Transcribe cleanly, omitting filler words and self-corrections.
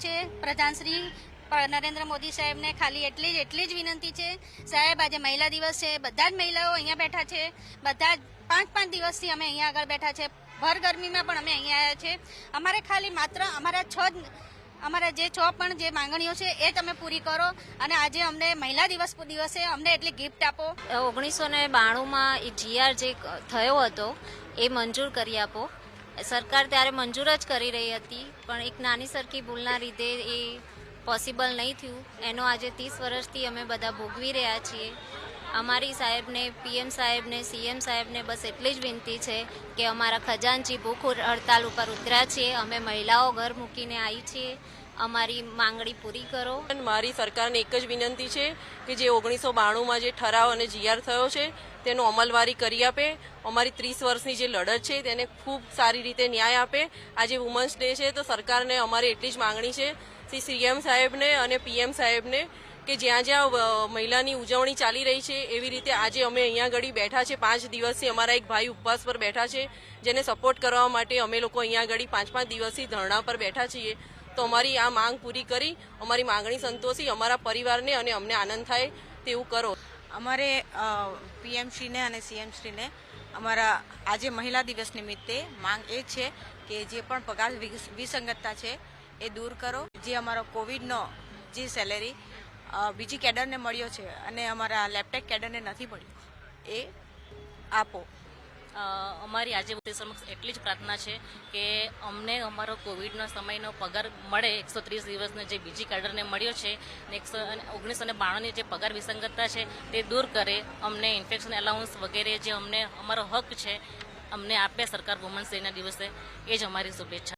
છે પ્રધાનશ્રી નરેન્દ્ર મોદી સાહેબને ખાલી એટલી જ વિનંતી છે, સાહેબ આજે મહિલા દિવસ છે, બધા જ મહિલાઓ અહીંયા બેઠા છે, બધા જ 5 દિવસથી અમે અહીંયા આગળ બેઠા છે, ભર ગરમીમાં પણ અમે અહીંયા આવ્યા છે. અમારે ખાલી માત્ર અમારા જે પણ જે માંગણીઓ છે એ તમે પૂરી કરો અને આજે અમને મહિલા દિવસે અમને એટલી ગિફ્ટ આપો. 1992માં એ જીઆર જે થયો હતો એ મંજૂર કરી આપો. સરકાર ત્યારે મંજૂર જ કરી રહી હતી, પણ એક નાની સરખી ભૂલના લીધે એ પોસિબલ નહીં થયું. એનો આજે 30 વર્ષથી અમે બધા ભોગવી રહ્યા છીએ. અમારી સાહેબને, પીએમ સાહેબને, સીએમ સાહેબને બસ એટલી જ વિનંતી છે કે અમારા ખજાનચી ભૂખ હડતાલ ઉપર ઉતર્યા છીએ. અમે મહિલાઓ ઘર મૂકીને આવી છીએ, અમારી માંગણી પૂરી કરો. મારી સરકારને એક જ વિનંતી છે કે જે 1992માં જે ઠરાવ અને જીઆર થયો છે તેનો અમલવારી કરી આપે. અમારી 30 વર્ષની જે લડત છે તેને ખૂબ સારી રીતે ન્યાય આપે. આજે વુમન્સ ડે છે તો સરકારને અમારી એટલી જ માંગણી છે શ્રી સીએમ સાહેબને અને પીએમ સાહેબને કે જ્યાં જ્યાં મહિલાની ઉજવણી ચાલી રહી છે એવી રીતે આજે અમે અહીંયા આગળ બેઠા છે. 5 દિવસથી અમારા એક ભાઈ ઉપવાસ પર બેઠા છે, જેને સપોર્ટ કરવા માટે અમે લોકો અહીંયા આગળ 5 દિવસથી ધરણા પર બેઠા છીએ. તો અમારી આ માંગ પૂરી કરી, અમારી માંગણી સંતોષી, અમારા પરિવારને અને અમને આનંદ થાય તેવું કરો. અમારે પીએમશ્રીને અને સીએમશ્રીને અમારા આજે મહિલા દિવસ નિમિત્તે માંગ એ છે કે જે પણ પગાર વિસંગતતા છે એ દૂર કરો. જે અમારો કોવિડનો જે સેલેરી બીજી કેડરને મળ્યો છે અને અમારા લેપટેક કેડરને નથી મળ્યો એ આપો. અમારી આજે સમક્ષ એટલી જ પ્રાર્થના છે કે અમને અમારો કોવિડનો સમયનો પગાર મળે. 130 દિવસનો જે બીજી કેડરને મળ્યો છે ને 1992ની જે પગાર વિસંગતતા છે તે દૂર કરે. અમને ઇન્ફેક્શન એલાઉન્સ વગેરે જે અમને અમારો હક છે અમને આપે સરકાર વુમન્સ ડેના દિવસે, એ જ અમારી શુભેચ્છા.